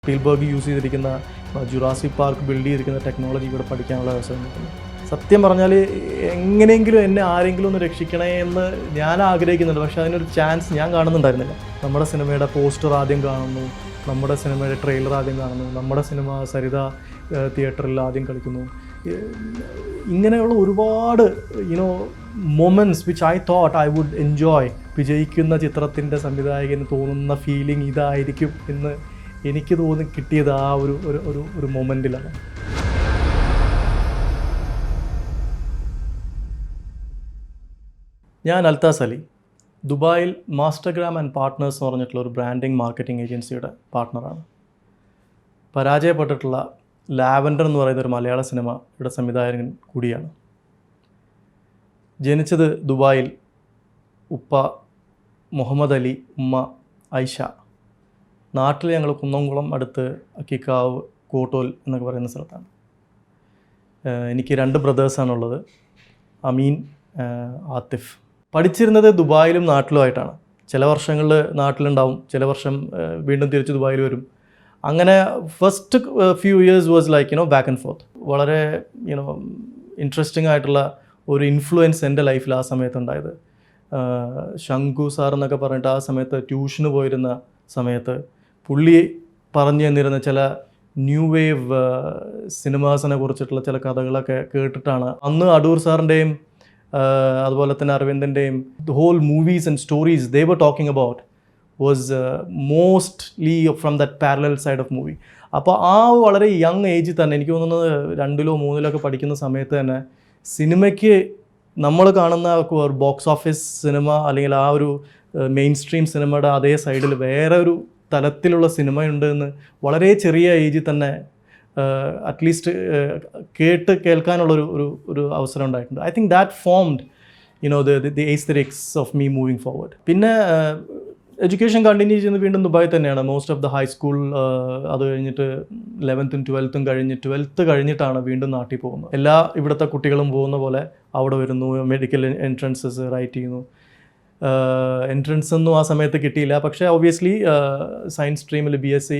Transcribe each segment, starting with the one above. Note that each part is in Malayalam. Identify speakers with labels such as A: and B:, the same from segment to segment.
A: സ്പീൽബർഗ് യൂസ് ചെയ്തിരിക്കുന്ന ജുറാസിക് പാർക്ക് ബിൽഡ് ചെയ്തിരിക്കുന്ന ടെക്നോളജി ഇവിടെ പഠിക്കാനുള്ള അവസരം കിട്ടുന്നു. സത്യം പറഞ്ഞാൽ എങ്ങനെയെങ്കിലും എന്നെ ആരെങ്കിലും ഒന്ന് രക്ഷിക്കണേ എന്ന് ഞാൻ ആഗ്രഹിക്കുന്നുണ്ട്. പക്ഷേ അതിനൊരു ചാൻസ് ഞാൻ കാണുന്നുണ്ടായിരുന്നില്ല. നമ്മുടെ സിനിമയുടെ പോസ്റ്റർ ആദ്യം കാണുന്നു, നമ്മുടെ സിനിമയുടെ ട്രെയിലർ ആദ്യം കാണുന്നു, നമ്മുടെ സിനിമ സരിത തിയേറ്ററിൽ ആദ്യം കളിക്കുന്നു. ഇങ്ങനെയുള്ള ഒരുപാട് moments which I thought I would enjoy. വിജയിക്കുന്ന ചിത്രത്തിൻ്റെ സംവിധായകന് തോന്നുന്ന ഫീലിംഗ് ഇതായിരിക്കും എന്ന് എനിക്ക് കിട്ടിയത് ആ ഒരു മൊമെൻറ്റിലാണ്. ഞാൻ അൽത്താസ് അലി, ദുബായിൽ മാസ്റ്റർഗ്രാം ആൻഡ് പാർട്ട്നേഴ്സ് എന്ന് പറഞ്ഞിട്ടുള്ള ഒരു ബ്രാൻഡിങ് മാർക്കറ്റിംഗ് ഏജൻസിയുടെ പാർട്ട്ണറാണ്. പരാജയപ്പെട്ടിട്ടുള്ള ലാവൻഡർ എന്ന് പറയുന്ന ഒരു മലയാള സിനിമയുടെ സംവിധായകൻ കൂടിയാണ്. ജനിച്ചത് ദുബായിൽ. ഉപ്പ മുഹമ്മദ് അലി, ഉമ്മ ഐഷ. നാട്ടിൽ ഞങ്ങൾ കുന്നംകുളം അടുത്ത് അക്കിക്കാവ് കോട്ടോൽ എന്നൊക്കെ പറയുന്ന സ്ഥലത്താണ്. എനിക്ക് 2 ബ്രദേഴ്സാണുള്ളത്, അമീൻ, ആത്തിഫ്. പഠിച്ചിരുന്നത് ദുബായിലും നാട്ടിലുമായിട്ടാണ്. ചില വർഷങ്ങളിൽ നാട്ടിലുണ്ടാവും, ചില വർഷം വീണ്ടും തിരിച്ച് ദുബായിൽ വരും. അങ്ങനെ first few years was like back and fourth. വളരെ ഇൻട്രസ്റ്റിംഗ് ആയിട്ടുള്ള ഒരു ഇൻഫ്ലുവൻസ് എൻ്റെ ലൈഫിൽ ആ സമയത്തുണ്ടായത്. ശംഖു സാർ എന്നൊക്കെ പറഞ്ഞിട്ട് ആ സമയത്ത് ട്യൂഷന് പോയിരുന്ന സമയത്ത് പുള്ളി പറഞ്ഞു തന്നിരുന്ന ചില ന്യൂ വേവ് സിനിമാസിനെ കുറിച്ചിട്ടുള്ള ചില കഥകളൊക്കെ കേട്ടിട്ടാണ് അന്ന് അടൂർ സാറിൻ്റെയും അതുപോലെ തന്നെ അരവിന്ദൻ്റെയും whole movies and stories they were talking about was mostly from that parallel side of movie. അപ്പോൾ ആ വളരെ യങ് ഏജിൽ തന്നെ, എനിക്ക് തോന്നുന്നത് 2ലോ 3ലോ പഠിക്കുന്ന സമയത്ത് തന്നെ സിനിമയ്ക്ക് നമ്മൾ കാണുന്ന ഒരു ബോക്സ് ഓഫീസ് സിനിമ അല്ലെങ്കിൽ ആ ഒരു മെയിൻ സ്ട്രീം സിനിമയുടെ അതേ സൈഡിൽ വേറെ ഒരു തലത്തിലുള്ള സിനിമയുണ്ട് എന്ന് വളരെ ചെറിയ ഏജിൽ തന്നെ അറ്റ്ലീസ്റ്റ് കേൾക്കാനുള്ളൊരു ഒരു അവസരം ഉണ്ടായിട്ടുണ്ട്. I think that formed the aesthetics of me moving forward. പിന്നെ എഡ്യൂക്കേഷൻ കണ്ടിന്യൂ ചെയ്യുന്നത് വീണ്ടും ദുബായ് തന്നെയാണ്. മോസ്റ്റ് ഓഫ് ദ ഹൈസ്കൂൾ അത് കഴിഞ്ഞിട്ട് 11th 12th കഴിഞ്ഞ് 12th കഴിഞ്ഞിട്ടാണ് വീണ്ടും നാട്ടിൽ പോകുന്നത്. എല്ലാ ഇവിടുത്തെ കുട്ടികളും പോകുന്ന പോലെ അവിടെ വരുന്നു, മെഡിക്കൽ എൻട്രൻസസ് റൈറ്റ് ചെയ്യുന്നു. എൻട്രൻസ് ഒന്നും ആ സമയത്ത് കിട്ടിയില്ല, പക്ഷേ ഒബ്വിയസ്ലി സയൻസ് സ്ട്രീമിൽ BSc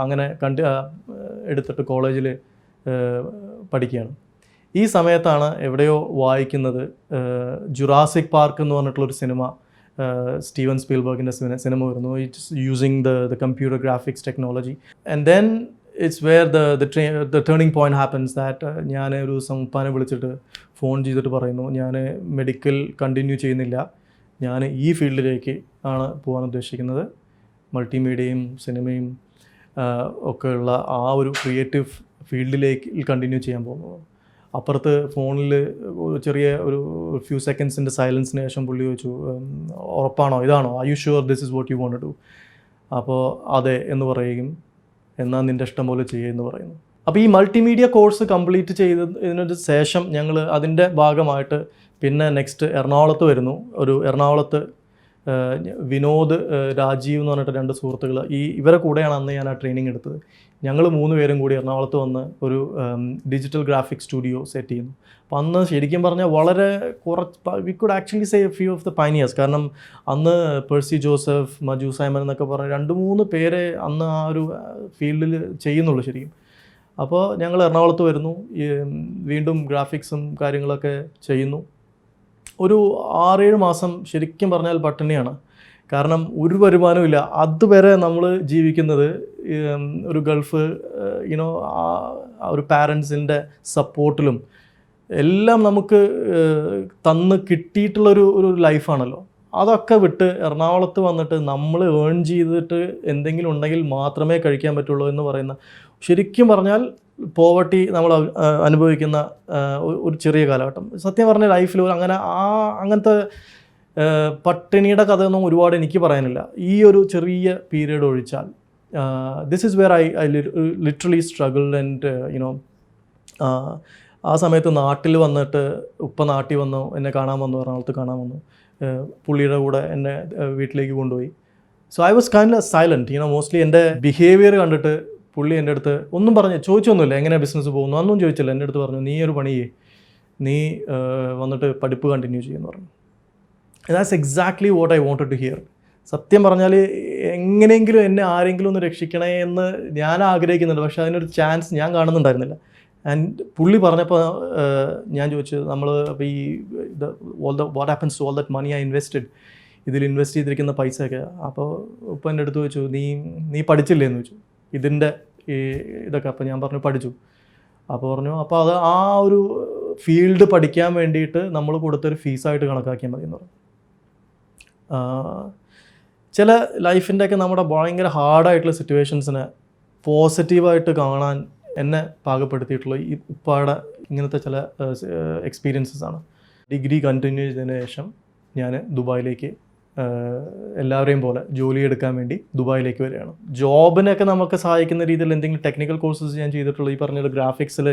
A: അങ്ങനെ എടുത്തിട്ട് കോളേജിൽ പഠിക്കുകയാണ്. ഈ സമയത്താണ് എവിടെയോ വായിക്കുന്നത് ജുറാസിക് പാർക്ക് എന്ന് പറഞ്ഞിട്ടുള്ളൊരു സിനിമ, സ്റ്റീവൻ സ്പീൽബർഗിൻ്റെ സിനിമ വരുന്നു. It's using the computer graphics technology. And then it's where the turning point happens that ഞാൻ ഒരു ദിവസം ഉപ്പാനെ വിളിച്ചിട്ട് ഫോൺ ചെയ്തിട്ട് പറയുന്നു, ഞാൻ മെഡിക്കൽ കണ്ടിന്യൂ ചെയ്യുന്നില്ല, ഞാൻ ഈ ഫീൽഡിലേക്ക് ആണ് പോകാൻ ഉദ്ദേശിക്കുന്നത്. മൾട്ടിമീഡിയയും സിനിമയും ഒക്കെ ഉള്ള ആ ഒരു ക്രിയേറ്റീവ് ഫീൽഡിലേക്ക് കണ്ടിന്യൂ ചെയ്യാൻ പോകുന്നത്. അപ്പുറത്ത് ഫോണിൽ ചെറിയ ഒരു ഫ്യൂ സെക്കൻഡ്സിൻ്റെ സൈലൻസിന് ശേഷം പുള്ളി ചോദിച്ചു, ഉറപ്പാണോ, ഇതാണോ, are you sure this is what you want to do? അപ്പോൾ അതെ എന്ന് പറയുകയും എന്നാൽ നിൻ്റെ ഇഷ്ടം പോലെ ചെയ്യുമെന്ന് പറയുന്നു. അപ്പോൾ ഈ മൾട്ടിമീഡിയ കോഴ്സ് കംപ്ലീറ്റ് ചെയ്തതിനു ശേഷം ഞങ്ങൾ അതിൻ്റെ ഭാഗമായിട്ട് പിന്നെ നെക്സ്റ്റ് എറണാകുളത്ത് വരുന്നു. എറണാകുളത്ത് വിനോദ്, രാജീവ് എന്ന് പറഞ്ഞിട്ട് 2 സുഹൃത്തുക്കൾ, ഇവരെ കൂടെയാണ് അന്ന് ഞാൻ ആ ട്രെയിനിങ് എടുത്തത്. ഞങ്ങൾ 3 പേരും കൂടി എറണാകുളത്ത് വന്ന് ഒരു ഡിജിറ്റൽ ഗ്രാഫിക് സ്റ്റുഡിയോ സെറ്റ് ചെയ്യുന്നു. അപ്പോൾ അന്ന് ശരിക്കും പറഞ്ഞാൽ വളരെ we could actually say few of the pioneers. കാരണം അന്ന് പേഴ്സി ജോസഫ്, മജു സൈമൻ എന്നൊക്കെ പറഞ്ഞ 2-3 പേരെ അന്ന് ആ ഒരു ഫീൽഡിൽ ചെയ്യുന്നുള്ളൂ ശരിക്കും. അപ്പോൾ ഞങ്ങൾ എറണാകുളത്ത് വരുന്നു, വീണ്ടും ഗ്രാഫിക്സും കാര്യങ്ങളൊക്കെ ചെയ്യുന്നു. ഒരു 6-7 മാസം ശരിക്കും പറഞ്ഞാൽ പട്ടിണിയാണ്. കാരണം ഒരു വരുമാനവും ഇല്ല. അതുവരെ നമ്മൾ ജീവിക്കുന്നത് ഒരു ഗൾഫ് ഒരു പാരൻസിൻ്റെ സപ്പോർട്ടിലും എല്ലാം നമുക്ക് തന്ന് കിട്ടിയിട്ടുള്ളൊരു ലൈഫാണല്ലോ. അതൊക്കെ വിട്ട് എറണാകുളത്ത് വന്നിട്ട് നമ്മൾ ഏൺ ചെയ്തിട്ട് എന്തെങ്കിലും ഉണ്ടെങ്കിൽ മാത്രമേ കഴിക്കാൻ പറ്റുള്ളൂ എന്ന് പറയുന്ന, ശരിക്കും പറഞ്ഞാൽ പോവർട്ടി നമ്മൾ അനുഭവിക്കുന്ന ഒരു ചെറിയ കാലഘട്ടം. സത്യം പറഞ്ഞ ലൈഫിൽ അങ്ങനത്തെ പട്ടിണിയുടെ കഥയൊന്നും ഒരുപാട് എനിക്ക് പറയാനില്ല. ഈ ഒരു ചെറിയ പീരീഡ് ഒഴിച്ചാൽ this is where I literally struggle. And ആ സമയത്ത് നാട്ടിൽ വന്നിട്ട് ഉപ്പ നാട്ടിൽ വന്നു, എന്നെ കാണാൻ വന്നു, എറണാകുളത്ത് കാണാൻ വന്നു. പുള്ളിയുടെ കൂടെ എന്നെ വീട്ടിലേക്ക് കൊണ്ടുപോയി. So I was kind silent. Mostly എൻ്റെ ബിഹേവിയർ കണ്ടിട്ട് പുള്ളി എൻ്റെ അടുത്ത് ഒന്നും ചോദിച്ചൊന്നുമില്ല, എങ്ങനെ ബിസിനസ് പോകുന്നു അതൊന്നും ചോദിച്ചില്ല. എൻ്റെ അടുത്ത് പറഞ്ഞു, നീ ഒരു പണി ചെയ്യേ, നീ വന്നിട്ട് പഠിപ്പ് കണ്ടിന്യൂ ചെയ്യുമെന്ന് പറഞ്ഞു. That's exactly what I wanted to hear. സത്യം പറഞ്ഞാൽ എങ്ങനെയെങ്കിലും എന്നെ ആരെങ്കിലും ഒന്ന് രക്ഷിക്കണേ എന്ന് ഞാൻ ആഗ്രഹിക്കുന്നുണ്ട്, പക്ഷേ അതിനൊരു ചാൻസ് ഞാൻ കാണുന്നുണ്ടായിരുന്നില്ല. ആൻഡ് പുള്ളി പറഞ്ഞപ്പോൾ ഞാൻ ചോദിച്ചു, നമ്മൾ അപ്പോൾ ഈ what happens to all that money I invested, ഇതിൽ ഇൻവെസ്റ്റ് ചെയ്തിരിക്കുന്ന പൈസയൊക്കെ. അപ്പോൾ ഇപ്പോൾ എൻ്റെ അടുത്ത് ചോദിച്ചു, നീ പഠിച്ചില്ലേ എന്ന് ചോദിച്ചു ഇതിൻ്റെ ഇതൊക്കെ. അപ്പോൾ ഞാൻ പറഞ്ഞു പഠിച്ചു. അപ്പോൾ പറഞ്ഞു, അപ്പോൾ അത് ആ ഒരു ഫീൽഡ് പഠിക്കാൻ വേണ്ടിയിട്ട് നമ്മൾ കൊടുത്തൊരു ഫീസായിട്ട് കണക്കാക്കിയാൽ മതി എന്ന് പറഞ്ഞു. ചില ലൈഫിൻ്റെയൊക്കെ നമ്മുടെ ഭയങ്കര ഹാർഡായിട്ടുള്ള സിറ്റുവേഷൻസിനെ പോസിറ്റീവായിട്ട് കാണാൻ എന്നെ പാകപ്പെടുത്തിയിട്ടുള്ള ഈ ഉപ്പാടെ ഇങ്ങനത്തെ ചില എക്സ്പീരിയൻസസ് ആണ്. ഡിഗ്രി കണ്ടിന്യൂ ചെയ്തതിന് ശേഷം ഞാൻ ദുബായിലേക്ക് എല്ലാവരെയും പോലെ ജോലി എടുക്കാൻ വേണ്ടി ദുബായിലേക്ക് വരികയാണ്. ജോബിനൊക്കെ നമുക്ക് സഹായിക്കുന്ന രീതിയിൽ എന്തെങ്കിലും ടെക്നിക്കൽ കോഴ്സസ് ഞാൻ ചെയ്തിട്ടുള്ളൂ. ഈ പറഞ്ഞ ഗ്രാഫിക്സിൽ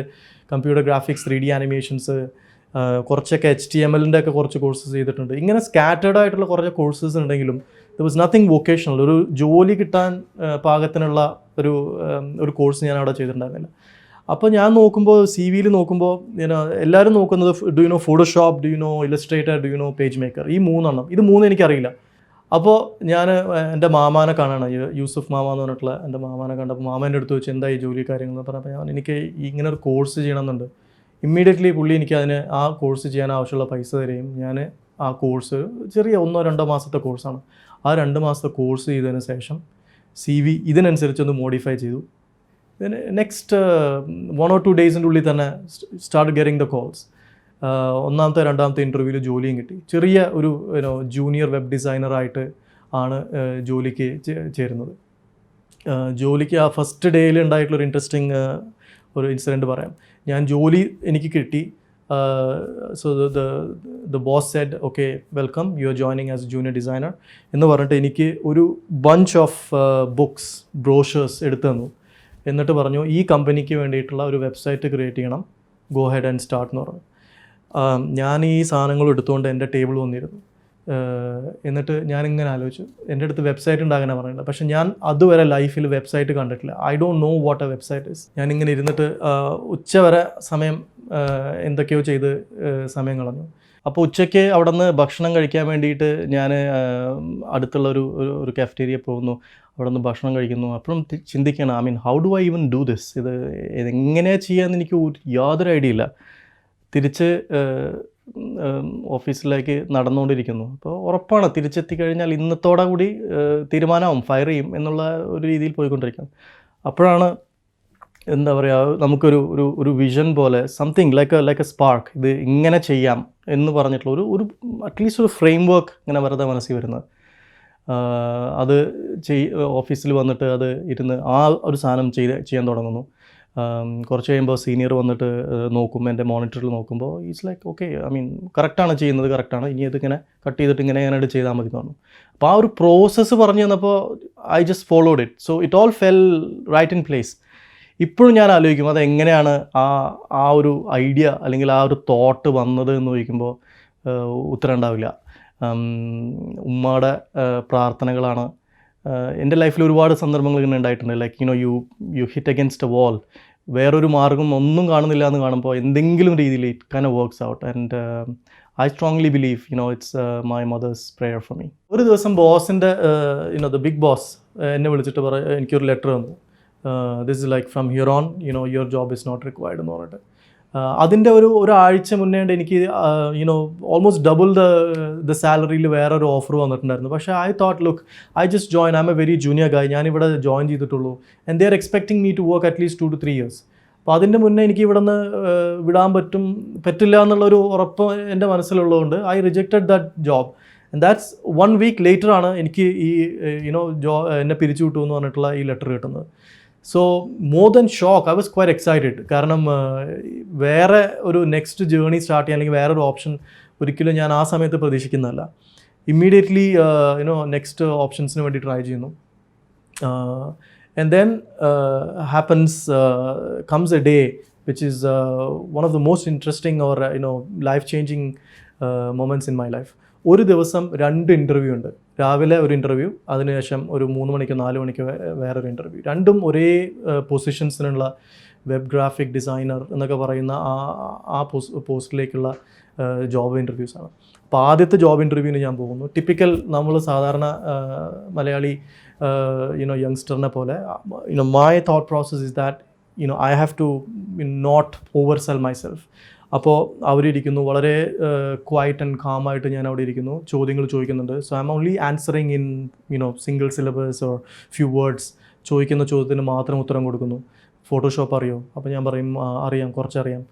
A: കമ്പ്യൂട്ടർ ഗ്രാഫിക്സ്, 3D ആനിമേഷൻസ്, കുറച്ചൊക്കെ HTML ഒക്കെ കുറച്ച് കോഴ്സസ് ചെയ്തിട്ടുണ്ട്. ഇങ്ങനെ സ്കാറ്റേർഡ് ആയിട്ടുള്ള കുറച്ച് കോഴ്സസ് ഉണ്ടെങ്കിലും ദർ വാസ് നത്തിങ് വൊക്കേഷണൽ. ഒരു ജോലി കിട്ടാൻ പാകത്തിനുള്ള ഒരു കോഴ്സ് ഞാൻ അവിടെ ചെയ്തിട്ടുണ്ടായിരുന്നില്ല. അപ്പോൾ ഞാൻ നോക്കുമ്പോൾ CV നോക്കുമ്പോൾ എല്ലാവരും നോക്കുന്നത് do you know Photoshop, do you know Illustrator, do you know page maker, ഈ 3 എണ്ണം. ഇത് 3 എനിക്കറിയില്ല. അപ്പോൾ ഞാൻ എൻ്റെ മാമാനെ കാണണം, യൂസുഫ് മാമ എന്ന് പറഞ്ഞിട്ടുള്ള എൻ്റെ മാമാനെ കണ്ടപ്പോൾ മാമേൻ്റെ അടുത്ത് വെച്ച് എന്തായി ജോലി കാര്യങ്ങളെന്ന് പറഞ്ഞപ്പോൾ എനിക്ക് ഇങ്ങനെ ഒരു കോഴ്സ് ചെയ്യണമെന്നുണ്ട്. ഇമ്മീഡിയറ്റ്ലി പുള്ളി എനിക്ക് ആ കോഴ്സ് ചെയ്യാൻ ആവശ്യമുള്ള പൈസ തരികയും ഞാൻ ആ കോഴ്സ് ചെറിയ 1-2 മാസത്തെ കോഴ്സാണ്. ആ 2 മാസത്തെ കോഴ്സ് ചെയ്തതിന് ശേഷം CV ഇതിനനുസരിച്ചൊന്ന് മോഡിഫൈ ചെയ്തു. നെക്സ്റ്റ് 1 or 2 ഡേയ്സിൻ്റെ ഉള്ളിൽ തന്നെ സ്റ്റാർട്ട് ഗെറ്റിംഗ് ദ കോൾസ്. ഒന്നാമത്തെ 2ാമത്തെ ഇൻ്റർവ്യൂവിൽ ജോലിയും കിട്ടി. ചെറിയ ഒരു ജൂനിയർ വെബ് ഡിസൈനറായിട്ട് ആണ് ജോലിക്ക് ചേരുന്നത്. ജോലിക്ക് ആ ഫസ്റ്റ് ഡേയിൽ ഉണ്ടായിട്ടുള്ളൊരു ഇൻട്രസ്റ്റിംഗ് ഒരു ഇൻസിഡൻറ്റ് പറയാം. ഞാൻ ജോലി എനിക്ക് കിട്ടി. So the boss said okay welcome, you are joining as a junior designer എന്ന് പറഞ്ഞിട്ട് എനിക്ക് ഒരു ബഞ്ച് ഓഫ് ബുക്സ്, ബ്രോഷേഴ്സ് എടുത്തു തന്നു. എന്നിട്ട് പറഞ്ഞു ഈ കമ്പനിക്ക് വേണ്ടിയിട്ടുള്ള ഒരു വെബ്സൈറ്റ് ക്രിയേറ്റ് ചെയ്യണം, ഗോ ഹെഡ് ആൻഡ് സ്റ്റാർട്ട് എന്ന് പറഞ്ഞു. ഞാൻ ഈ സാധനങ്ങൾ എടുത്തുകൊണ്ട് എൻ്റെ ടേബിൾ വന്നിരുന്നു. എന്നിട്ട് ഞാനിങ്ങനെ ആലോചിച്ചു, എൻ്റെ അടുത്ത് വെബ്സൈറ്റ് ഉണ്ടാകാനാണ് പറയുന്നത്, പക്ഷേ ഞാൻ അതുവരെ ലൈഫിൽ വെബ്സൈറ്റ് കണ്ടിട്ടില്ല. I don't know what A website is. ഞാനിങ്ങനെ ഇരുന്നിട്ട് ഉച്ചവരെ സമയം എന്തൊക്കെയോ ചെയ്ത് സമയം കളഞ്ഞു. അപ്പോൾ ഉച്ചയ്ക്ക് അവിടെ നിന്ന് ഭക്ഷണം കഴിക്കാൻ വേണ്ടിയിട്ട് ഞാൻ അടുത്തുള്ള ഒരു കാഫറ്റീരിയ പോകുന്നു. അവിടെ നിന്ന് ഭക്ഷണം കഴിക്കുന്നു. അപ്പോഴും ചിന്തിക്കണം, I mean how do I even do this, ഇതെങ്ങനെയാണ് ചെയ്യാമെന്ന് എനിക്ക് യാതൊരു ഐഡിയ ഇല്ല. തിരിച്ച് ഓഫീസിലേക്ക് നടന്നുകൊണ്ടിരിക്കുന്നു. അപ്പോൾ ഉറപ്പാണ് തിരിച്ചെത്തിക്കഴിഞ്ഞാൽ ഇന്നത്തോടെ കൂടി തീരുമാനമാവും, ഫയർ ചെയ്യും എന്നുള്ള ഒരു രീതിയിൽ പോയിക്കൊണ്ടിരിക്കണം. അപ്പോഴാണ് എന്താ പറയുക, നമുക്കൊരു വിഷൻ പോലെ സംതിങ് ലൈക്ക് എ സ്പാർക്ക്, ഇത് ഇങ്ങനെ ചെയ്യാം എന്ന് പറഞ്ഞിട്ടുള്ള ഒരു അറ്റ്ലീസ്റ്റ് ഒരു ഫ്രെയിം വർക്ക് ഇങ്ങനെ വെറുതെ മനസ്സിൽ വരുന്നത്. അത് ഓഫീസിൽ വന്നിട്ട് അത് ഇരുന്ന് ആ ഒരു സാധനം ചെയ്യാൻ തുടങ്ങുന്നു. കുറച്ച് കഴിയുമ്പോൾ സീനിയർ വന്നിട്ട് നോക്കും, എൻ്റെ മോണിറ്ററിൽ നോക്കുമ്പോൾ it's like okay, I mean കറക്റ്റാണ് ചെയ്യുന്നത്, കറക്റ്റാണ്, ഇനി അതിങ്ങനെ കട്ട് ചെയ്തിട്ട് ഇങ്ങനെ ചെയ്താൽ മതി എന്ന് പറഞ്ഞു. അപ്പോൾ ആ ഒരു പ്രോസസ്സ് പറഞ്ഞു തന്നപ്പോൾ I just followed it. So it all fell right in place. ഇപ്പോഴും ഞാൻ ആലോചിക്കും അതെങ്ങനെയാണ് ആ ഒരു ഐഡിയ അല്ലെങ്കിൽ ആ ഒരു തോട്ട് വന്നത് എന്ന് ചോദിക്കുമ്പോൾ ഉത്തരം ഉണ്ടാവില്ല. ഉമ്മയുടെ പ്രാർത്ഥനകളാണ്. എൻ്റെ ലൈഫിൽ ഒരുപാട് സന്ദർഭങ്ങൾ ഇങ്ങനെ ഉണ്ടായിട്ടുണ്ട്. Like you hit against A വാൾ, വേറൊരു മാർഗം ഒന്നും കാണുന്നില്ല എന്ന് കാണുമ്പോൾ എന്തെങ്കിലും രീതിയിൽ it kind of works out. And I strongly believe it's my mother's prayer for me. ഒരു ദിവസം ബോസിൻ്റെ ദ ബിഗ് ബോസ് എന്നെ വിളിച്ചിട്ട് എനിക്കൊരു ലെറ്റർ തന്നു. This is like from here on your job is not required എന്ന് പറഞ്ഞിട്ട്. അതിൻ്റെ ഒരാഴ്ച മുന്നേ എനിക്ക് ഓൾമോസ്റ്റ് ഡബിൾ ദ സാലറിയിൽ വേറൊരു ഓഫർ വന്നിട്ടുണ്ടായിരുന്നു. പക്ഷേ I thought look, I just join, I am a very junior guy, ഞാനിവിടെ ജോയിൻ ചെയ്തിട്ടുള്ളൂ. And they are expecting me to work at least 2 to 3 years. അപ്പോൾ അതിൻ്റെ മുന്നേ എനിക്ക് ഇവിടെ നിന്ന് വിടാൻ പറ്റില്ല എന്നുള്ളൊരു ഉറപ്പ് എൻ്റെ മനസ്സിലുള്ളതുകൊണ്ട് I rejected that job. And that's 1 week later ആണ് എനിക്ക് ഈ എന്നെ പിരിച്ചു വിട്ടു എന്ന് പറഞ്ഞിട്ടുള്ള ഈ ലെറ്റർ കിട്ടുന്നത്. So more than shock, I was quiet excited. കാരണം വേറെ ഒരു നെക്സ്റ്റ് ജേർണി സ്റ്റാർട്ട് ചെയ്യാൻ അല്ലെങ്കിൽ വേറൊരു ഓപ്ഷൻ ഒരിക്കലും ഞാൻ ആ സമയത്ത് പ്രതീക്ഷിക്കുന്നതല്ല. ഇമ്മീഡിയറ്റ്ലി നെക്സ്റ്റ് ഓപ്ഷൻസിന് വേണ്ടി ട്രൈ ചെയ്യുന്നു. And then comes a day which is one of the most interesting or life changing moments in my life. ഒരു ദിവസം 2 ഇൻ്റർവ്യൂ ഉണ്ട്. രാവിലെ ഒരു ഇൻ്റർവ്യൂ, അതിനുശേഷം ഒരു 3 മണിക്ക് 4 മണിക്ക് വേറൊരു ഇൻ്റർവ്യൂ. രണ്ടും ഒരേ പൊസിഷൻസിനുള്ള വെബ് ഗ്രാഫിക് ഡിസൈനർ എന്നൊക്കെ പറയുന്ന ആ പോസ്റ്റിലേക്കുള്ള ജോബ് ഇൻ്റർവ്യൂസാണ്. അപ്പോൾ ആദ്യത്തെ ജോബ് ഇൻ്റർവ്യൂവിന് ഞാൻ പോകുന്നു. ടിപ്പിക്കൽ നമ്മൾ സാധാരണ മലയാളി യങ്സ്റ്ററിനെ പോലെ my thought process is that I have to not over sell myself. അപ്പോൾ അവരിയ്ക്കുന്നു വളരെ ക്വയറ്റ് ആൻഡ് കാമായിട്ട് ഞാൻ അവിടെ ഇരിക്കുന്നു, ചോദ്യങ്ങൾ ചോദിക്കുന്നുണ്ട്. So I am only answering in single syllabus or few words. ചോദിക്കുന്ന ചോദ്യത്തിന് മാത്രം ഉത്തരം കൊടുക്കുന്നു. ഫോട്ടോഷോപ്പ് അറിയോ? അപ്പോൾ ഞാൻ പറയും അറിയാം, കുറച്ചറിയാം.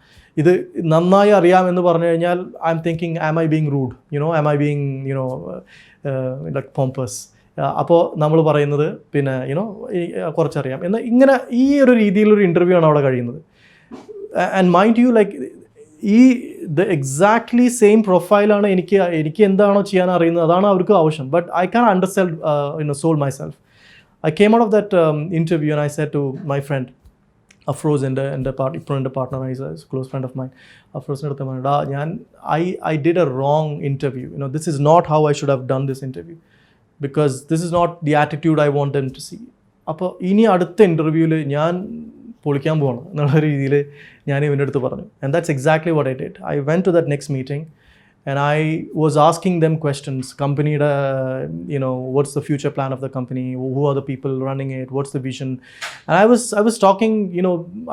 A: ഇത് നന്നായി അറിയാം എന്ന് പറഞ്ഞു കഴിഞ്ഞാൽ I am thinking am I being rude, am I being like pompous. അപ്പോൾ നമ്മൾ പറയുന്നത് പിന്നെ കുറച്ചറിയാം എന്ന്, ഇങ്ങനെ ഈ ഒരു രീതിയിലൊരു ഇൻ്റർവ്യൂ ആണ് അവിടെ കഴിയുന്നത്. And mind you like exactly same പ്രൊഫൈലാണ് എനിക്ക് എന്താണോ ചെയ്യാൻ അറിയുന്നത് അതാണ് അവർക്ക് ആവശ്യം. But I can understand soul myself. I came out of that interview and I said to my friend, Afroz, and ഇപ്പോൾ എൻ്റെ partner, is a close friend of mine. Afrozൻ്റെ അടുത്ത് പറഞ്ഞു, I did a wrong interview. This is not how I should have done this interview, because this is not the attitude I want them to see. അപ്പോൾ ഇനി അടുത്ത ഇൻ്റർവ്യൂവിൽ ഞാൻ പൊളിക്കാൻ പോകണം എന്നുള്ള രീതിയിൽ ഞാൻ ഇവൻ്റെ അടുത്ത് പറഞ്ഞു. And that's exactly what I did. I went to that next meeting and I was asking them questions. Company, what's the future plan of the company? Who are the people running it? What's the vision? And I was talking,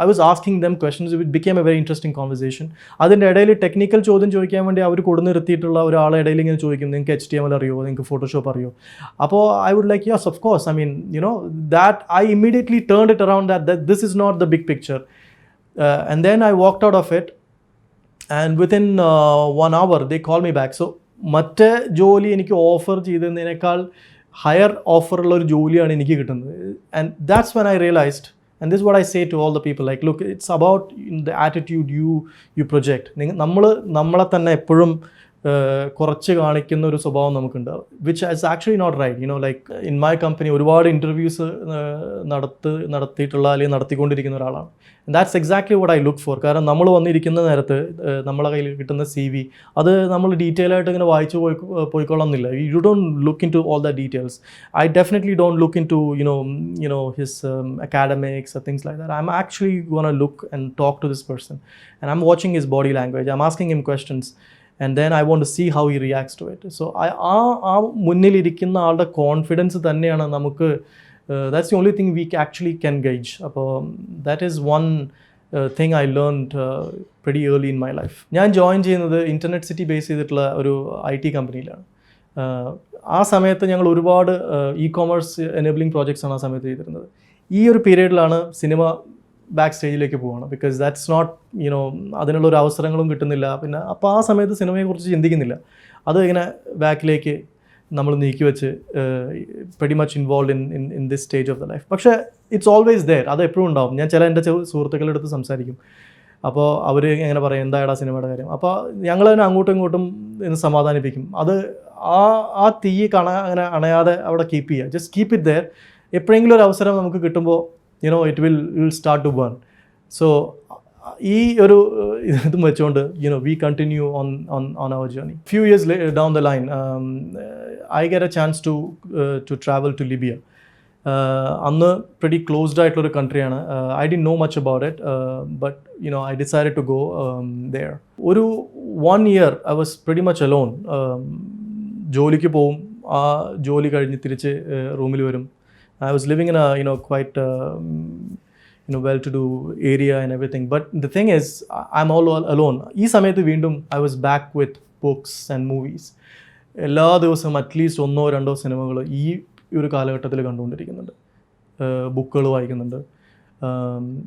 A: I was asking them questions. It became a very interesting conversation. അതിൻ്റെ ഇടയിൽ ടെക്നിക്കൽ ചോദ്യം ചോദിക്കാൻ വേണ്ടി അവർ കൊടുന്ന് നിർത്തിയിട്ടുള്ള ഒരാളെ ഇടയിൽ ഇങ്ങനെ ചോദിക്കും, നിങ്ങൾക്ക് HTML അറിയോ, നിങ്ങൾക്ക് ഫോട്ടോഷോപ്പ് അറിയോ? അപ്പോൾ I would like, yes, of course. I mean, that I immediately turned it around that this is not the big picture. And then I walked out of it. And within 1 hour they called me back. So മറ്റേ ജോലി എനിക്ക് ഓഫർ ചെയ്തതിനേക്കാൾ ഹയർ ഓഫറുള്ള ഒരു ജോലിയാണ് എനിക്ക് കിട്ടുന്നത്. And that's when I realized, and this is what I say to all the people, like, look, it's about the attitude you project. നമ്മളെ തന്നെ എപ്പോഴും കുറച്ച് കാണിക്കുന്ന ഒരു സ്വഭാവം നമുക്കുണ്ട്, which is actually not right. Like in my company ഒരുപാട് ഇൻ്റർവ്യൂസ് നടത്തിയിട്ടുള്ള അല്ലെങ്കിൽ നടത്തിക്കൊണ്ടിരിക്കുന്ന ഒരാളാണ്. And that's exactly what I look for. കാരണം നമ്മൾ വന്നിരിക്കുന്ന നേരത്ത് നമ്മളെ കയ്യിൽ കിട്ടുന്ന CV അത് നമ്മൾ ഡീറ്റെയിൽ ആയിട്ട് ഇങ്ങനെ വായിച്ച് പോയിക്കൊള്ളുന്നില്ല. You don't look into all the details. I definitely don't look into his academics or things like that. I'm actually gonna look and talk to this person, and I'm watching his body language. I'm asking him questions. And then I want to see how he reacts to it. So ആ മുന്നിലിരിക്കുന്ന ആളുടെ കോൺഫിഡൻസ് തന്നെയാണ് നമുക്ക്, that's the only thing we actually can gauge. അപ്പോൾ that is one thing I learned pretty early in my life. ഞാൻ ജോയിൻ ചെയ്യുന്നത് ഇൻ്റർനെറ്റ് സിറ്റി ബേസ് ചെയ്തിട്ടുള്ള ഒരു IT കമ്പനിയിലാണ്. ആ സമയത്ത് ഞങ്ങൾ ഒരുപാട് e-commerce enabling projects ആണ് ആ സമയത്ത് ചെയ്തിരുന്നത്. ഈ ഒരു പീരീഡിലാണ് സിനിമ ബാക്ക് സ്റ്റേജിലേക്ക് പോവാണ്, ബിക്കോസ് ദാറ്റ്സ് നോട്ട് അതിനുള്ളൊരു അവസരങ്ങളും കിട്ടുന്നില്ല. പിന്നെ അപ്പോൾ ആ സമയത്ത് സിനിമയെക്കുറിച്ച് ചിന്തിക്കുന്നില്ല. അത് ഇങ്ങനെ ബാക്കിലേക്ക് നമ്മൾ നീക്കി വെച്ച് very much involve in this stage of the life. പക്ഷേ ഇറ്റ്സ് ഓൾവേസ് ദെയർ, അത് എപ്പോഴും ഉണ്ടാവും. ഞാൻ ചില എൻ്റെ സുഹൃത്തുക്കളുടെ അടുത്ത് സംസാരിക്കും. അപ്പോൾ അവർ എങ്ങനെ പറയും, എന്തായടാ സിനിമയുടെ കാര്യം? അപ്പോൾ ഞങ്ങൾ തന്നെ അങ്ങോട്ടും ഇങ്ങോട്ടും സമാധാനിപ്പിക്കും. അത് ആ തീ അങ്ങനെ അണയാതെ അവിടെ കീപ്പ് ചെയ്യുക, ജസ്റ്റ് കീപ്പ് ഇറ്റ് ദെയർ. എപ്പോഴെങ്കിലും ഒരു അവസരം നമുക്ക് കിട്ടുമ്പോൾ it will start to burn. So ഈ ഒരു ഇതും വെച്ചുകൊണ്ട് we continue on our journey. Few years down the line, I get a chance to travel to Libya. അന്ന് pretty closed ആയിട്ടുള്ളൊരു കൺട്രിയാണ്. I didn't know much about it, but I decided to go there. ഒരു 1 year I was pretty much alone. ജോലിക്ക് പോവും, ആ ജോലി കഴിഞ്ഞ് തിരിച്ച് റൂമിൽ വരും. I was living in a quite well-to-do area and everything. But the thing is, I'm all alone. ഈ സമയത്ത് വീണ്ടും I was back with books and movies. എല്ലാ ദിവസവും അറ്റ്ലീസ്റ്റ് 1-2 സിനിമകൾ ഈ ഒരു കാലഘട്ടത്തിൽ കണ്ടുകൊണ്ടിരിക്കുന്നുണ്ട്, ബുക്കുകൾ വായിക്കുന്നുണ്ട്.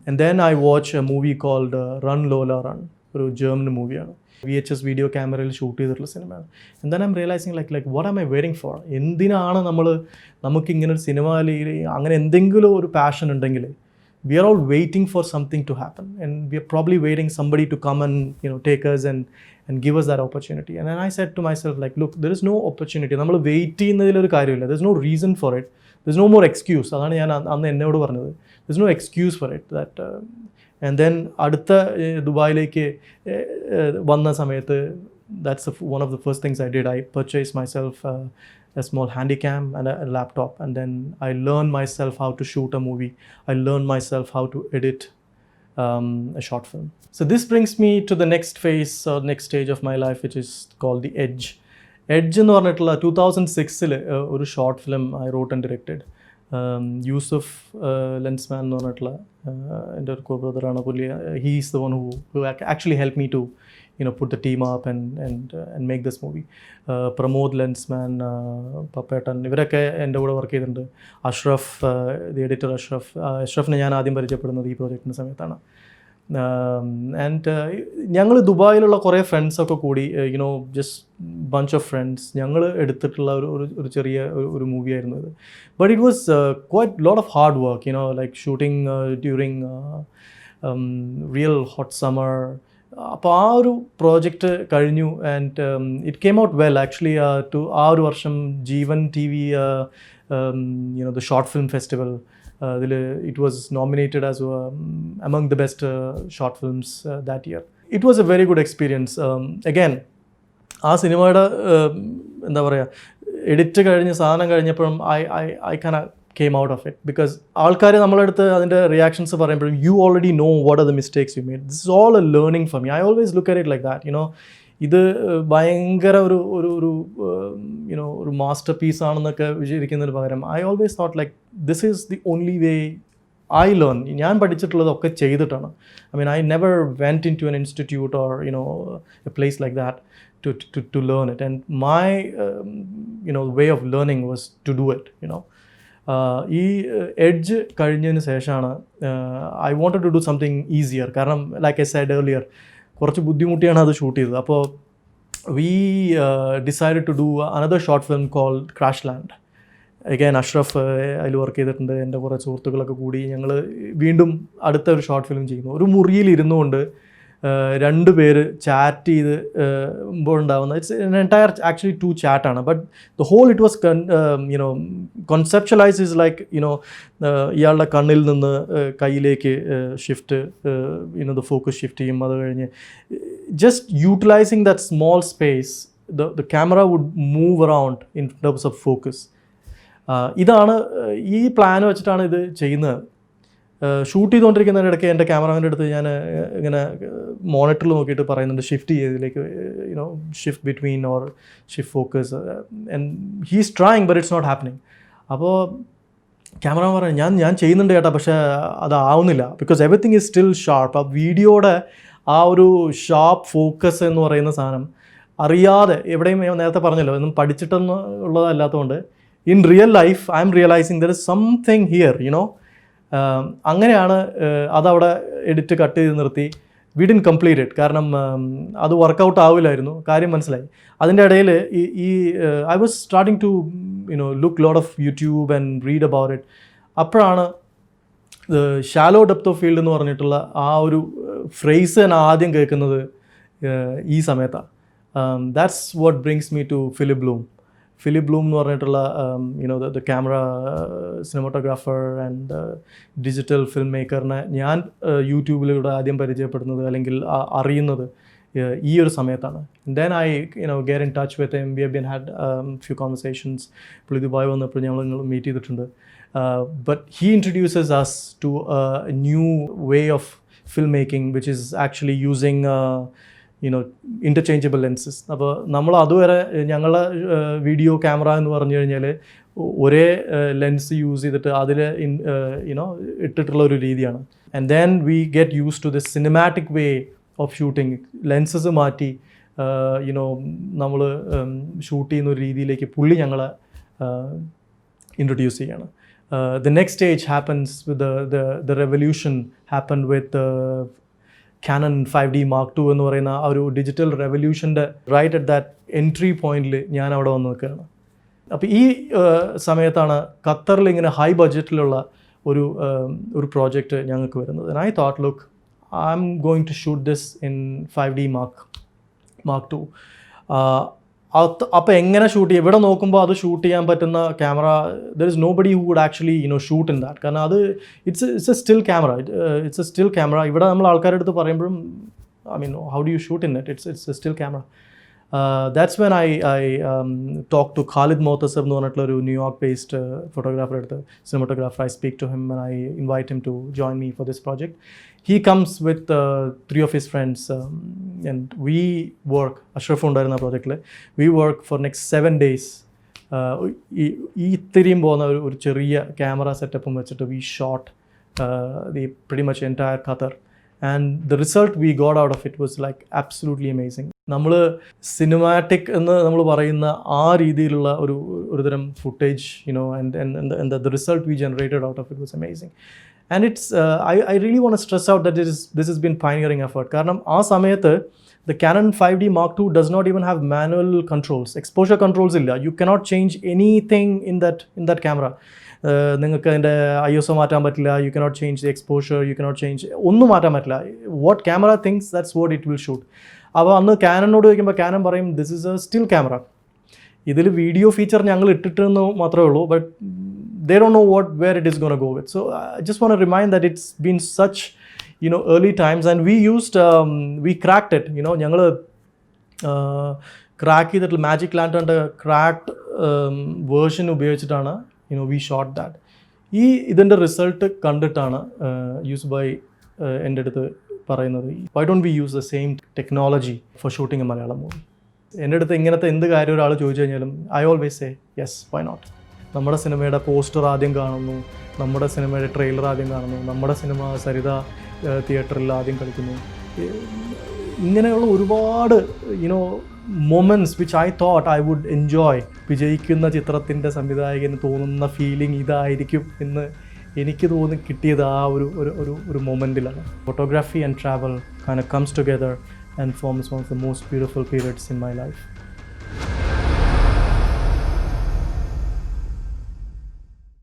A: And then I watch a movie called Run Lola Run, ഒരു ജർമ്മൻ മൂവിയാണ്. VHS വീഡിയോ ക്യാമറയിൽ ഷൂട്ട് ചെയ്തിട്ടുള്ള സിനിമയാണ്. And then I'm realizing like what am I waiting for? എന്തിനാണ് നമുക്കിങ്ങനെ ഒരു സിനിമ അങ്ങനെ എന്തെങ്കിലും ഒരു പാഷൻ ഉണ്ടെങ്കിൽ we are all waiting for something to happen, and we are probably waiting somebody to come and take us and give us that opportunity. And then I said to myself, like, look, there is no opportunity. നമ്മൾ വെയിറ്റ് ചെയ്യുന്നതിലൊരു കാര്യമില്ല. There's no reason for it. There's no more excuse. അതാണ് ഞാൻ അന്ന് എന്നോട് പറഞ്ഞത്. There's no excuse for it. That and then അടുത്ത ദുബായിലേക്ക് വന്ന സമയത്ത് that's one of the first things I did. I purchased myself a small handycam and a laptop, and then I learned myself how to shoot a movie. I learned myself how to edit a short film. So this brings me to the next phase or next stage of my life, which is called the Edge. Edge എന്ന് പറഞ്ഞിട്ടുള്ള 2006 ഒരു short film I wrote and directed. Yusuf Lensman എന്ന് പറഞ്ഞിട്ടുള്ള എൻ്റെ ഒരു കോ ബ്രദറാണ് പുള്ളി. He is the one who actually help me to put the team up and make this movie. Pramod Lensman, പപ്പേട്ടൻ, ഇവരൊക്കെ എൻ്റെ കൂടെ വർക്ക് ചെയ്തിട്ടുണ്ട്. അഷ്റഫ്, ദി എഡിറ്റർ അഷ്റഫിനെ ഞാൻ ആദ്യം പരിചയപ്പെടുന്നത് ഈ പ്രോജക്റ്റിൻ്റെ സമയത്താണ്. ആൻഡ് ഞങ്ങൾ ദുബായിലുള്ള കുറേ ഫ്രണ്ട്സൊക്കെ കൂടി ജസ്റ്റ് ബഞ്ച് ഓഫ് ഫ്രണ്ട്സ് ഞങ്ങൾ എടുത്തിട്ടുള്ള ഒരു ചെറിയ ഒരു മൂവി ആയിരുന്നു ഇത്. But it was quite lot of hard work, like shooting during real hot summer. അപ്പോൾ ആ ഒരു പ്രോജക്റ്റ് കഴിഞ്ഞു and it came out well actually. ആ ഒരു വർഷം Jeevan T V the short film festival, അതിൽ it was nominated as among the best short films that year. It was a very good experience. Again, ആ സിനിമയുടെ എന്താ പറയുക, എഡിറ്റ് കഴിഞ്ഞ് സാധനം കഴിഞ്ഞപ്പോഴും I kind of came out of it because ആൾക്കാർ നമ്മളടുത്ത് അതിൻ്റെ റിയാക്ഷൻസ് പറയുമ്പോഴും you already know what are the mistakes you made. This is all a learning for me. I always look at it like that. ഇത് ഭയങ്കര ഒരു മാസ്റ്റർ പീസ് ആണെന്നൊക്കെ വിചാരിക്കുന്നതിന് പകരം I always thought like this is the only way I learn. ഞാൻ പഠിച്ചിട്ടുള്ളതൊക്കെ ചെയ്തിട്ടാണ്. I mean, I never went into an institute or a place like that to learn it, and my way of learning was to do it. ഈ എഡ്ജ് കഴിഞ്ഞതിന് ശേഷമാണ് I wanted to do something easier. കാരണം ലൈക്ക് ഐ സെഡ് ഏർലിയർ, കുറച്ച് ബുദ്ധിമുട്ടിയാണ് അത് ഷൂട്ട് ചെയ്തത്. അപ്പോൾ we decided to do another short film called crash land. Again Ashraf അതിൽ വർക്ക് ചെയ്തിട്ടുണ്ട്. എൻ്റെ കുറേ സുഹൃത്തുക്കളൊക്കെ കൂടി ഞങ്ങൾ വീണ്ടും അടുത്ത ഒരു ഷോർട്ട് ഫിലിം ചെയ്യുന്നു. ഒരു മുറിയിൽ ഇരുന്നുകൊണ്ട് രണ്ട് പേര് ചാറ്റ് ചെയ്ത് ഉണ്ടാവുന്ന ഇറ്റ്സ് എൻ എൻറ്റയർ ആക്ച്വലി 2 ചാറ്റാണ്. But the whole it was conceptualise is like ഇയാളുടെ കണ്ണിൽ നിന്ന് കയ്യിലേക്ക് ഷിഫ്റ്റ് ദ ഫോക്കസ് ഷിഫ്റ്റ് ചെയ്യും. അത് കഴിഞ്ഞ് just utilizing that small space the camera would move around in terms of focus. ഇതാണ് ഈ പ്ലാൻ വെച്ചിട്ടാണ് ഇത് ചെയ്യുന്നത്. ഷൂട്ട് ചെയ്തുകൊണ്ടിരിക്കുന്നതിനിടയ്ക്ക് എൻ്റെ ക്യാമറാമാൻ്റെ അടുത്ത് ഞാൻ ഇങ്ങനെ മോണിറ്ററിൽ നോക്കിയിട്ട് പറയുന്നുണ്ട് ഷിഫ്റ്റ് ചെയ്തതിലേക്ക്, shift between or shift focus, and he's trying but it's not happening. അപ്പോൾ ക്യാമറമാൻ പറഞ്ഞു ഞാൻ ചെയ്യുന്നുണ്ട് ചേട്ടാ, പക്ഷേ അതാവുന്നില്ല because everything is still sharp. ആ വീഡിയോയുടെ ആ ഒരു ഷാർപ്പ് ഫോക്കസ് എന്ന് പറയുന്ന സാധനം അറിയാതെ എവിടെയും നേരത്തെ പറഞ്ഞല്ലോ ഒന്നും പഠിച്ചിട്ടൊന്നും ഉള്ളതല്ലാത്തതുകൊണ്ട് in real life I am realising there is something here അങ്ങനെയാണ് അതവിടെ എഡിറ്റ് കട്ട് ചെയ്ത് നിർത്തി. We didn't complete it. കാരണം അത് വർക്കൗട്ട് ആവില്ലായിരുന്നു, കാര്യം മനസ്സിലായി. അതിൻ്റെ ഇടയിൽ ഈ I was starting to look lot of YouTube and read about it. അപ്പോഴാണ് ഷാലോ ഡെപ്ത് ഓഫ് ഫീൽഡ് എന്ന് പറഞ്ഞിട്ടുള്ള ആ ഒരു ഫ്രേസ് ഞാൻ ആദ്യം കേൾക്കുന്നത് ഈ സമയത്താണ്. That's what brings me to Philip Bloom എന്ന് പറഞ്ഞിട്ടുള്ള the camera cinematographer and digital film മേക്കറിനെ ഞാൻ യൂട്യൂബിലൂടെ ആദ്യം പരിചയപ്പെടുന്നത് അല്ലെങ്കിൽ അറിയുന്നത് ഈ ഒരു സമയത്താണ്. Then I get in touch with him. We have been had few conversations. പുള്ളി ദുബായ് വന്നപ്പോൾ ഞങ്ങൾ മീറ്റ് ചെയ്തിട്ടുണ്ട്. But he introduces us to a new way of film making which is actually using interchangeable lenses. അപ്പോൾ നമ്മൾ അതുവരെ ഞങ്ങളുടെ വീഡിയോ ക്യാമറ എന്ന് പറഞ്ഞു കഴിഞ്ഞാൽ ഒരേ ലെൻസ് യൂസ് ചെയ്തിട്ട് അതിൽ ഇട്ടിട്ടുള്ള ഒരു രീതിയാണ്. And then we get use to this cinematic way of shooting. Lenses മാറ്റി നമ്മൾ ഷൂട്ട് ചെയ്യുന്ന ഒരു രീതിയിലേക്ക് പുള്ളി ഞങ്ങളെ ഇൻട്രൊഡ്യൂസ് ചെയ്യാണ്. The next stage happens with the revolution happened with Canon 5D Mark II എന്ന് പറയുന്ന ആ ഒരു ഡിജിറ്റൽ റെവല്യൂഷൻ്റെ റൈറ്റ് അറ്റ് ദാറ്റ് എൻട്രി പോയിന്റിൽ ഞാൻ അവിടെ വന്ന് നിൽക്കുകയാണ്. അപ്പോൾ ഈ സമയത്താണ് ഖത്തറിൽ ഇങ്ങനെ ഹൈ ബഡ്ജറ്റിലുള്ള ഒരു പ്രോജക്റ്റ് ഞങ്ങൾക്ക് വരുന്നത്. And I thought look I'm going to shoot this in 5D Mark II. അപ്പോൾ എങ്ങനെ ഷൂട്ട് ചെയ്യും? ഇവിടെ നോക്കുമ്പോൾ അത് ഷൂട്ട് ചെയ്യാൻ പറ്റുന്ന camera there is nobody who would actually shoot in that. കാരണം അത് ഇറ്റ്സ് എ സ്റ്റിൽ ക്യാമറ. ഇവിടെ നമ്മൾ ആൾക്കാരുടെ അടുത്ത് പറയുമ്പോഴും I mean how do you shoot in it? It's A still camera. That's when I talked to Khalid Motasab എന്ന് പറഞ്ഞിട്ടുള്ളൊരു ന്യൂയോർക്ക് ബേസ്ഡ് ഫോട്ടോഗ്രാഫർ അടുത്ത് cinematographer. I speak to him and I invite him to join me for this project. He comes with 3 of his friends and we work, Ashraf ഉണ്ടായിരുന്ന പ്രോജക്റ്റിൽ we work for next 7 days. ഈ ഇത്തിരിയും പോകുന്ന ഒരു ചെറിയ ക്യാമറ സെറ്റപ്പും വെച്ചിട്ട് we shot the pretty much entire Qatar. And the result we got out of it was like absolutely amazing. നമ്മൾ സിനിമാറ്റിക് എന്ന് നമ്മൾ പറയുന്ന ആ രീതിയിലുള്ള ഒരു തരം footage and the result we generated out of it was amazing. And it's I really want to stress out that this has been pioneering effort. കാരണം ആ സമയത്ത് the Canon 5D Mark II does not even have manual controls, exposure controls ഇല്ല. You cannot change anything in that camera. നിങ്ങൾക്ക് അതിൻ്റെ ISO മാറ്റാൻ പറ്റില്ല, you cannot change the exposure, you cannot change ഒന്നും മാറ്റാൻ പറ്റില്ല. What camera thinks that's what it will shoot. അപ്പോൾ അന്ന് കാനനോട് ചോദിക്കുമ്പോൾ കാനൻ പറയും this is a still camera. ഇതിൽ വീഡിയോ ഫീച്ചർ ഞങ്ങൾ ഇട്ടിട്ടെന്ന് മാത്രമേ ഉള്ളൂ, but they don't know where it is gonna go with. So I just want to remind that it's been such early times and we cracked it. ഞങ്ങൾ ക്രാക്ക് ചെയ്തിട്ട് മാജിക് ലാൻറ്ററിൻ്റെ ക്രാക്ഡ് വേർഷൻ ഉപയോഗിച്ചിട്ടാണ് we shot that. ഇതിൻ്റെ റിസൾട്ട് കണ്ടിട്ടാണ് യൂസ് ബൈ എൻ്റെ അടുത്ത് പറയുന്നത് why don't we use the same technology for shooting a Malayalam movie. എൻ്റെ അടുത്ത് ഇങ്ങനത്തെ എന്ത് കാര്യം ഒരാൾ ചോദിച്ചു കഴിഞ്ഞാലും I always say yes, why not. നമ്മുടെ സിനിമയുടെ പോസ്റ്റർ ആദ്യം കാണുന്നു, നമ്മുടെ സിനിമയുടെ ട്രെയിലർ ആദ്യം കാണുന്നു, നമ്മുടെ സിനിമ സരിത തിയേറ്ററിൽ ആദ്യം കളിക്കുന്നു. ഇങ്ങനെയുള്ള ഒരുപാട് moments which I thought I would enjoy. വിജയിക്കുന്ന ചിത്രത്തിൻ്റെ സംവിധായകന് തോന്നുന്ന ഫീലിംഗ് ഇതായിരിക്കും എന്ന് എനിക്ക് കിട്ടിയത് ആ ഒരു മൊമെൻറ്റിലാണ്. Photography and travel kind of comes together and forms one of the most beautiful periods in my life.